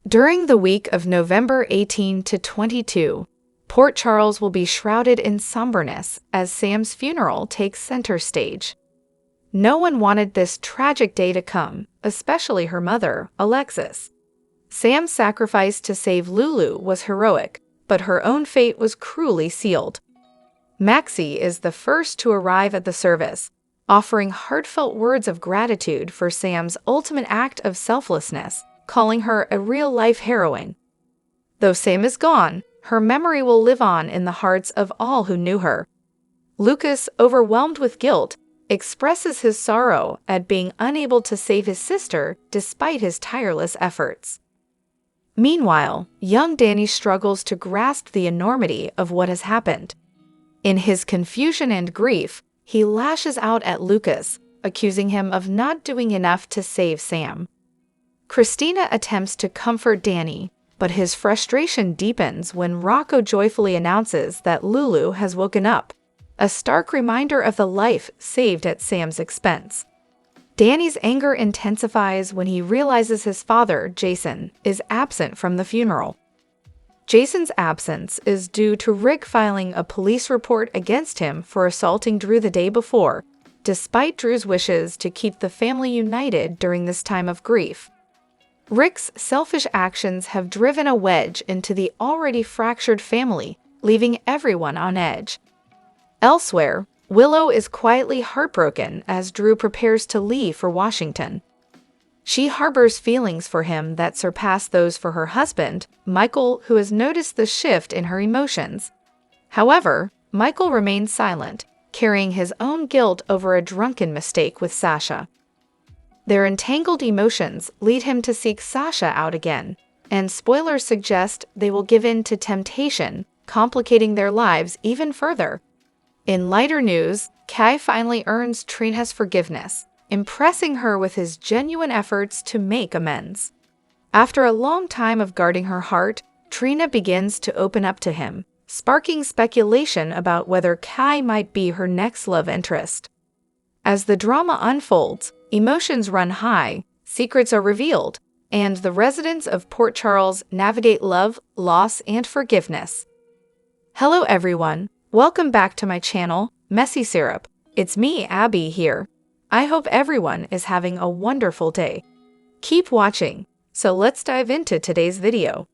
During the week of November 18 to 22, Port Charles will be shrouded in somberness as Sam's funeral takes center stage. No one wanted this tragic day to come, especially her mother, Alexis. Sam's sacrifice to save Lulu was heroic, but her own fate was cruelly sealed. Maxie is the first to arrive at the service, offering heartfelt words of gratitude for Sam's ultimate act of selflessness, calling her a real-life heroine. Though Sam is gone, her memory will live on in the hearts of all who knew her. Lucas, overwhelmed with guilt, expresses his sorrow at being unable to save his sister despite his tireless efforts. Meanwhile, young Danny struggles to grasp the enormity of what has happened. In his confusion and grief, he lashes out at Lucas, accusing him of not doing enough to save Sam. Christina attempts to comfort Danny, but his frustration deepens when Rocco joyfully announces that Lulu has woken up, a stark reminder of the life saved at Sam's expense. Danny's anger intensifies when he realizes his father, Jason, is absent from the funeral. Jason's absence is due to Rick filing a police report against him for assaulting Drew the day before, despite Drew's wishes to keep the family united during this time of grief. Rick's selfish actions have driven a wedge into the already fractured family, leaving everyone on edge. Elsewhere, Willow is quietly heartbroken as Drew prepares to leave for Washington. She harbors feelings for him that surpass those for her husband, Michael, who has noticed the shift in her emotions. However, Michael remains silent, carrying his own guilt over a drunken mistake with Sasha. Their entangled emotions lead him to seek Sasha out again, and spoilers suggest they will give in to temptation, complicating their lives even further. In lighter news, Kai finally earns Trina's forgiveness, impressing her with his genuine efforts to make amends. After a long time of guarding her heart, Trina begins to open up to him, sparking speculation about whether Kai might be her next love interest. As the drama unfolds, emotions run high, secrets are revealed, and the residents of Port Charles navigate love, loss, and forgiveness. Hello everyone, welcome back to my channel, Messy Syrup. It's me, Abby, here. I hope everyone is having a wonderful day. Keep watching, so let's dive into today's video.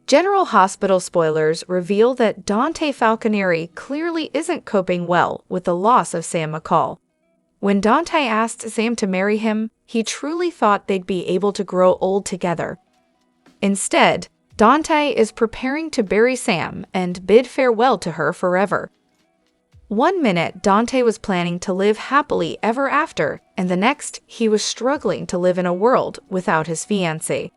General Hospital spoilers reveal that Dante Falconieri clearly isn't coping well with the loss of Sam McCall. When Dante asked Sam to marry him, he truly thought they'd be able to grow old together. Instead, Dante is preparing to bury Sam and bid farewell to her forever. One minute, Dante was planning to live happily ever after, and the next, he was struggling to live in a world without his fiancée.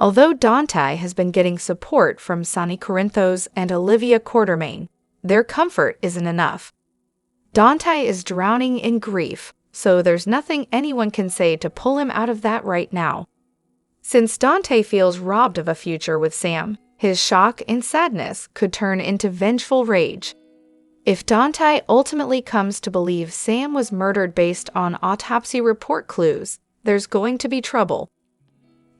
Although Dante has been getting support from Sonny Corinthos and Olivia Quartermain, their comfort isn't enough. Dante is drowning in grief, so there's nothing anyone can say to pull him out of that right now. Since Dante feels robbed of a future with Sam, his shock and sadness could turn into vengeful rage. If Dante ultimately comes to believe Sam was murdered based on autopsy report clues, there's going to be trouble.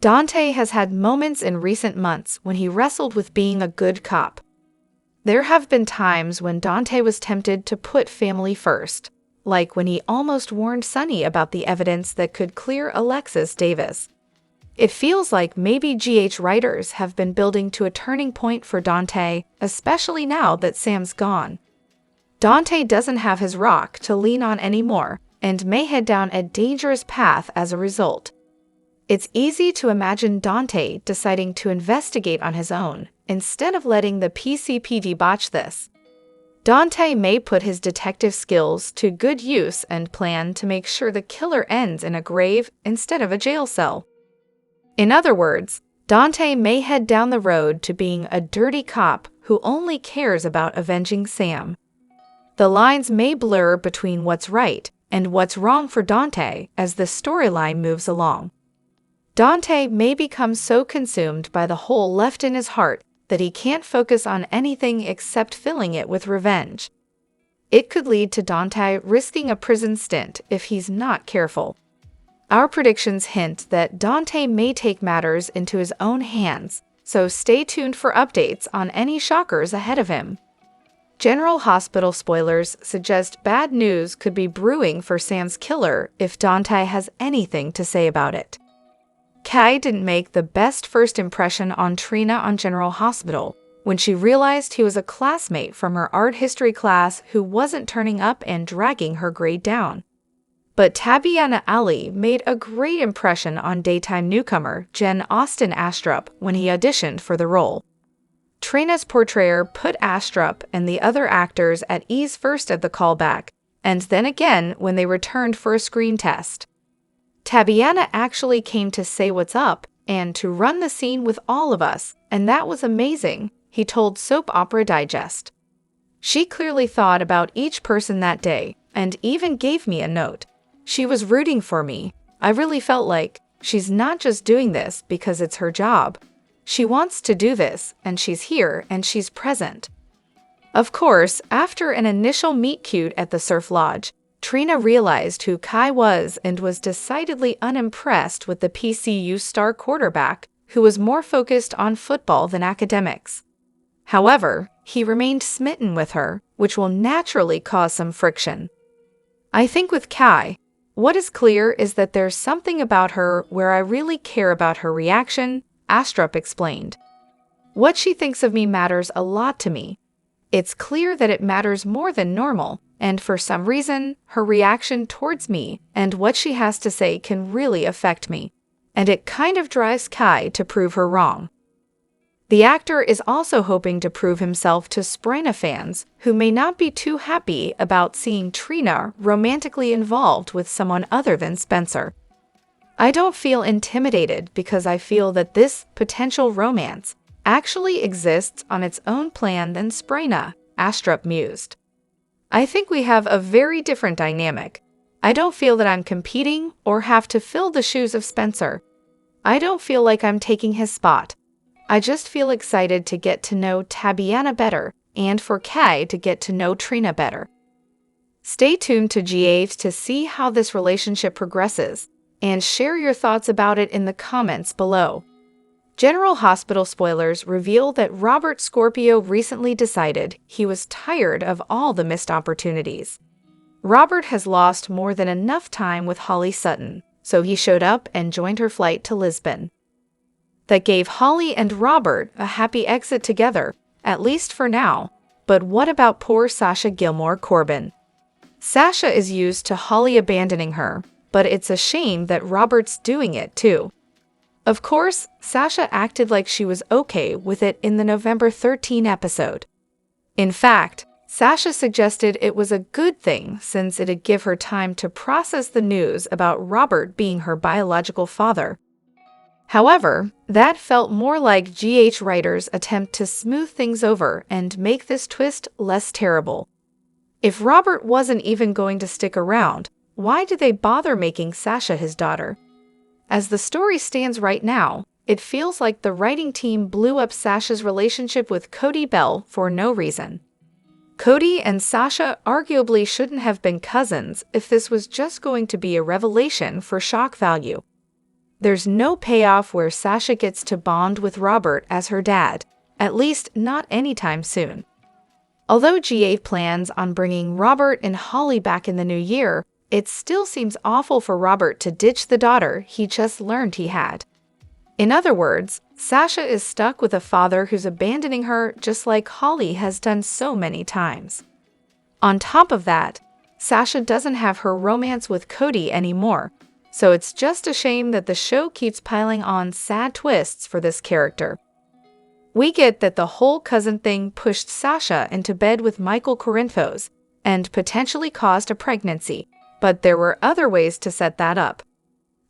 Dante has had moments in recent months when he wrestled with being a good cop. There have been times when Dante was tempted to put family first, like when he almost warned Sonny about the evidence that could clear Alexis Davis. It feels like maybe GH writers have been building to a turning point for Dante, especially now that Sam's gone. Dante doesn't have his rock to lean on anymore, and may head down a dangerous path as a result. It's easy to imagine Dante deciding to investigate on his own, instead of letting the PCPD botch this. Dante may put his detective skills to good use and plan to make sure the killer ends in a grave instead of a jail cell. In other words, Dante may head down the road to being a dirty cop who only cares about avenging Sam. The lines may blur between what's right and what's wrong for Dante as the storyline moves along. Dante may become so consumed by the hole left in his heart that he can't focus on anything except filling it with revenge. It could lead to Dante risking a prison stint if he's not careful. Our predictions hint that Dante may take matters into his own hands, so stay tuned for updates on any shockers ahead of him. General Hospital spoilers suggest bad news could be brewing for Sam's killer if Dante has anything to say about it. Kai didn't make the best first impression on Trina on General Hospital when she realized he was a classmate from her art history class who wasn't turning up and dragging her grade down. But Tabyana Ali made a great impression on daytime newcomer Jen Austen Astrup when he auditioned for the role. Trina's portrayer put Astrup and the other actors at ease first at the callback, and then again when they returned for a screen test. Tabyana actually came to say what's up and to run the scene with all of us, and that was amazing, he told Soap Opera Digest. She clearly thought about each person that day, and even gave me a note. She was rooting for me. I really felt like she's not just doing this because it's her job. She wants to do this, and she's here, and she's present. Of course, after an initial meet-cute at the Surf Lodge, Trina realized who Kai was and was decidedly unimpressed with the PCU star quarterback, who was more focused on football than academics. However, he remained smitten with her, which will naturally cause some friction. I think with Kai, what is clear is that there's something about her where I really care about her reaction, Astrup explained. What she thinks of me matters a lot to me. It's clear that it matters more than normal, and for some reason, her reaction towards me and what she has to say can really affect me, and it kind of drives Kai to prove her wrong. The actor is also hoping to prove himself to Sprina fans who may not be too happy about seeing Trina romantically involved with someone other than Spencer. I don't feel intimidated because I feel that this potential romance actually exists on its own plan than Sprina, Astrup mused. I think we have a very different dynamic. I don't feel that I'm competing or have to fill the shoes of Spencer. I don't feel like I'm taking his spot. I just feel excited to get to know Tabyana better and for Kai to get to know Trina better. Stay tuned to G8 to see how this relationship progresses and share your thoughts about it in the comments below. General Hospital spoilers reveal that Robert Scorpio recently decided he was tired of all the missed opportunities. Robert has lost more than enough time with Holly Sutton, so he showed up and joined her flight to Lisbon. That gave Holly and Robert a happy exit together, at least for now. But what about poor Sasha Gilmore Corbin? Sasha is used to Holly abandoning her, but it's a shame that Robert's doing it too. Of course, Sasha acted like she was okay with it in the November 13 episode. In fact, Sasha suggested it was a good thing since it'd give her time to process the news about Robert being her biological father. However, that felt more like GH writers' attempt to smooth things over and make this twist less terrible. If Robert wasn't even going to stick around, why did they bother making Sasha his daughter? As the story stands right now, it feels like the writing team blew up Sasha's relationship with Cody Bell for no reason. Cody and Sasha arguably shouldn't have been cousins if this was just going to be a revelation for shock value. There's no payoff where Sasha gets to bond with Robert as her dad, at least not anytime soon. Although GA plans on bringing Robert and Holly back in the new year, it still seems awful for Robert to ditch the daughter he just learned he had. In other words, Sasha is stuck with a father who's abandoning her just like Holly has done so many times. On top of that, Sasha doesn't have her romance with Cody anymore, so it's just a shame that the show keeps piling on sad twists for this character. We get that the whole cousin thing pushed Sasha into bed with Michael Corinthos and potentially caused a pregnancy, but there were other ways to set that up.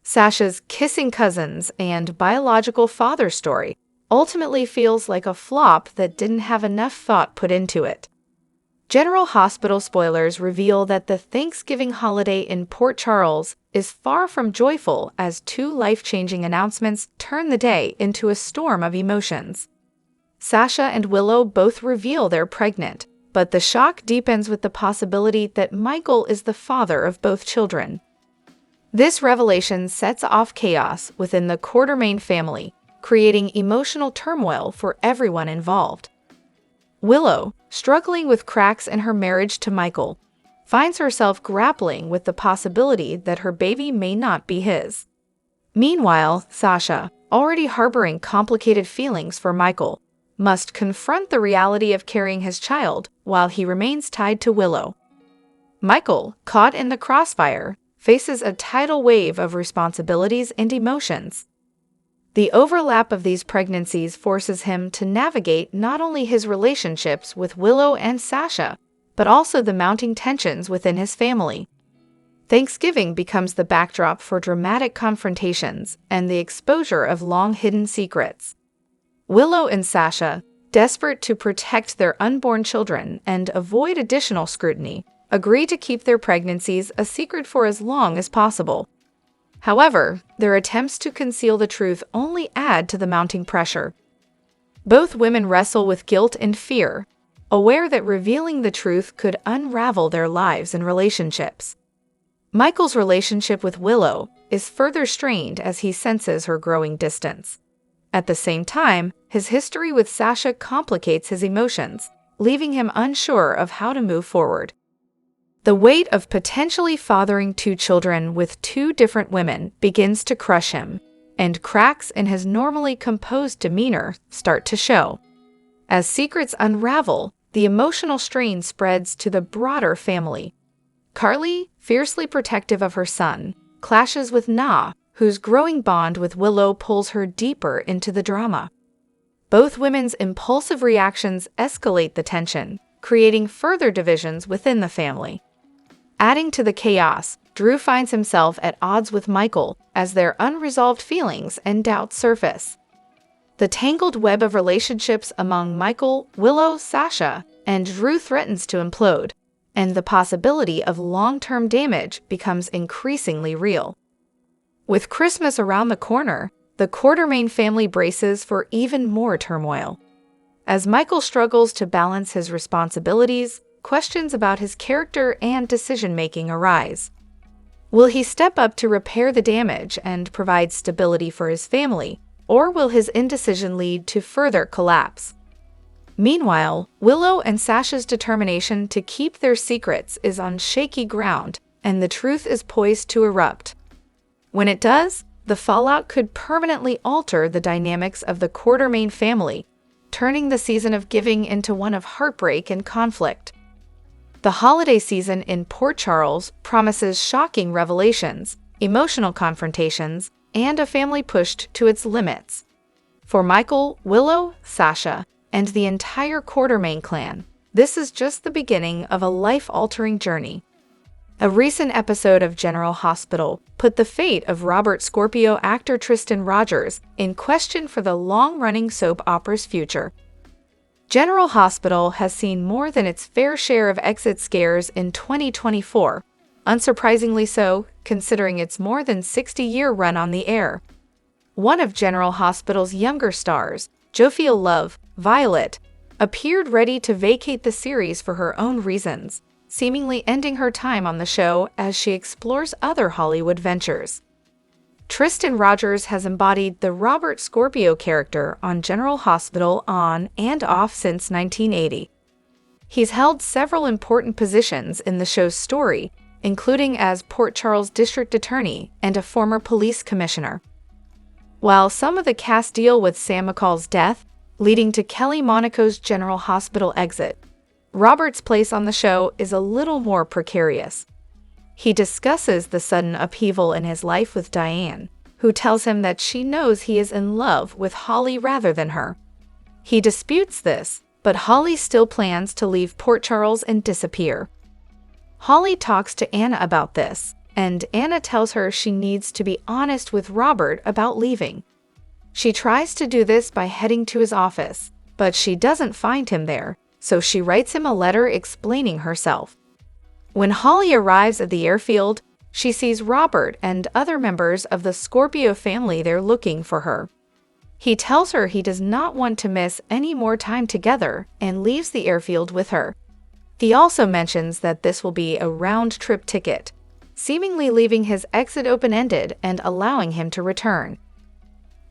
Sasha's kissing cousins and biological father story ultimately feels like a flop that didn't have enough thought put into it. General Hospital spoilers reveal that the Thanksgiving holiday in Port Charles is far from joyful as two life-changing announcements turn the day into a storm of emotions. Sasha and Willow both reveal they're pregnant, but the shock deepens with the possibility that Michael is the father of both children. This revelation sets off chaos within the Quartermain family, creating emotional turmoil for everyone involved. Willow, struggling with cracks in her marriage to Michael, finds herself grappling with the possibility that her baby may not be his. Meanwhile, Sasha, already harboring complicated feelings for Michael, must confront the reality of carrying his child while he remains tied to Willow. Michael, caught in the crossfire, faces a tidal wave of responsibilities and emotions. The overlap of these pregnancies forces him to navigate not only his relationships with Willow and Sasha, but also the mounting tensions within his family. Thanksgiving becomes the backdrop for dramatic confrontations and the exposure of long-hidden secrets. Willow and Sasha, desperate to protect their unborn children and avoid additional scrutiny, agree to keep their pregnancies a secret for as long as possible. However, their attempts to conceal the truth only add to the mounting pressure. Both women wrestle with guilt and fear, aware that revealing the truth could unravel their lives and relationships. Michael's relationship with Willow is further strained as he senses her growing distance. At the same time, his history with Sasha complicates his emotions, leaving him unsure of how to move forward. The weight of potentially fathering two children with two different women begins to crush him, and cracks in his normally composed demeanor start to show. As secrets unravel, the emotional strain spreads to the broader family. Carly, fiercely protective of her son, clashes with Na, whose growing bond with Willow pulls her deeper into the drama. Both women's impulsive reactions escalate the tension, creating further divisions within the family. Adding to the chaos, Drew finds himself at odds with Michael as their unresolved feelings and doubts surface. The tangled web of relationships among Michael, Willow, Sasha, and Drew threatens to implode, and the possibility of long-term damage becomes increasingly real. With Christmas around the corner, the Quartermain family braces for even more turmoil. As Michael struggles to balance his responsibilities, questions about his character and decision-making arise. Will he step up to repair the damage and provide stability for his family, or will his indecision lead to further collapse? Meanwhile, Willow and Sasha's determination to keep their secrets is on shaky ground, and the truth is poised to erupt. When it does, the fallout could permanently alter the dynamics of the Quartermain family, turning the season of giving into one of heartbreak and conflict. The holiday season in Port Charles promises shocking revelations, emotional confrontations, and a family pushed to its limits. For Michael, Willow, Sasha, and the entire Quartermain clan, this is just the beginning of a life-altering journey. A recent episode of General Hospital put the fate of Robert Scorpio actor Tristan Rogers in question for the long-running soap opera's future. General Hospital has seen more than its fair share of exit scares in 2024, unsurprisingly so, considering its more than 60-year run on the air. One of General Hospital's younger stars, Jofiel Love, Violet, appeared ready to vacate the series for her own reasons, seemingly ending her time on the show as she explores other Hollywood ventures. Tristan Rogers has embodied the Robert Scorpio character on General Hospital on and off since 1980. He's held several important positions in the show's story, including as Port Charles District Attorney and a former police commissioner. While some of the cast deal with Sam McCall's death, leading to Kelly Monaco's General Hospital exit, Robert's place on the show is a little more precarious. He discusses the sudden upheaval in his life with Diane, who tells him that she knows he is in love with Holly rather than her. He disputes this, but Holly still plans to leave Port Charles and disappear. Holly talks to Anna about this, and Anna tells her she needs to be honest with Robert about leaving. She tries to do this by heading to his office, but she doesn't find him there, so she writes him a letter explaining herself. When Holly arrives at the airfield, she sees Robert and other members of the Scorpio family there looking for her. He tells her he does not want to miss any more time together and leaves the airfield with her. He also mentions that this will be a round-trip ticket, seemingly leaving his exit open-ended and allowing him to return.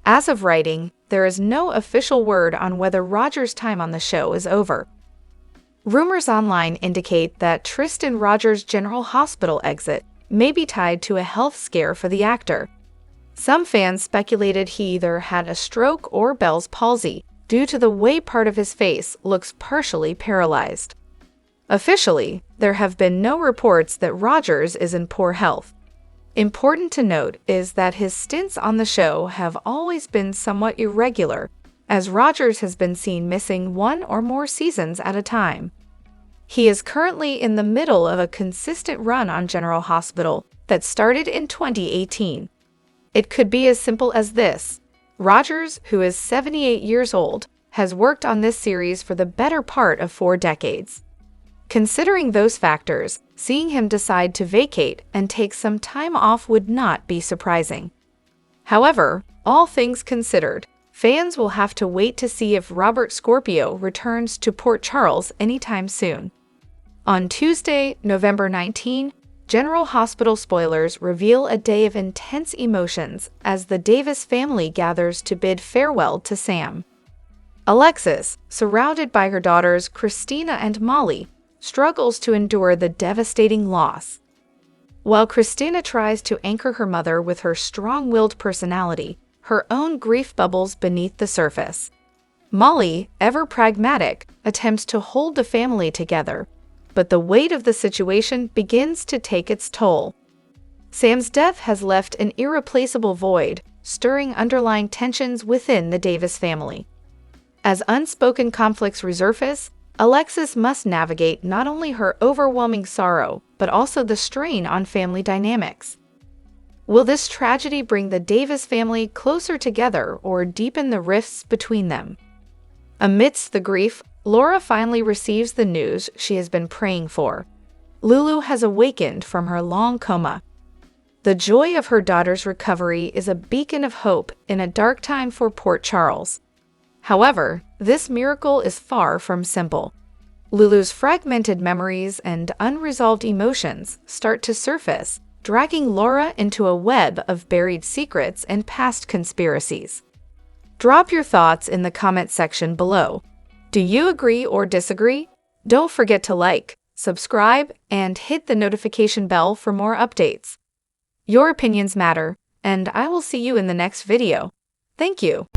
As of writing, there is no official word on whether Rogers' time on the show is over. Rumors online indicate that Tristan Rogers' General Hospital exit may be tied to a health scare for the actor. Some fans speculated he either had a stroke or Bell's palsy, due to the way part of his face looks partially paralyzed. Officially, there have been no reports that Rogers is in poor health. Important to note is that his stints on the show have always been somewhat irregular, as Rogers has been seen missing one or more seasons at a time. He is currently in the middle of a consistent run on General Hospital that started in 2018. It could be as simple as this. Rogers, who is 78 years old, has worked on this series for the better part of 4 decades. Considering those factors, seeing him decide to vacate and take some time off would not be surprising. However, all things considered, fans will have to wait to see if Robert Scorpio returns to Port Charles anytime soon. On Tuesday, November 19, General Hospital spoilers reveal a day of intense emotions as the Davis family gathers to bid farewell to Sam. Alexis, surrounded by her daughters Christina and Molly, struggles to endure the devastating loss. While Christina tries to anchor her mother with her strong-willed personality, her own grief bubbles beneath the surface. Molly, ever pragmatic, attempts to hold the family together, but the weight of the situation begins to take its toll. Sam's death has left an irreplaceable void, stirring underlying tensions within the Davis family. As unspoken conflicts resurface, Alexis must navigate not only her overwhelming sorrow, but also the strain on family dynamics. Will this tragedy bring the Davis family closer together or deepen the rifts between them? Amidst the grief, Laura finally receives the news she has been praying for. Lulu has awakened from her long coma. The joy of her daughter's recovery is a beacon of hope in a dark time for Port Charles. However, this miracle is far from simple. Lulu's fragmented memories and unresolved emotions start to surface, dragging Laura into a web of buried secrets and past conspiracies. Drop your thoughts in the comment section below. Do you agree or disagree? Don't forget to like, subscribe, and hit the notification bell for more updates. Your opinions matter, and I will see you in the next video. Thank you.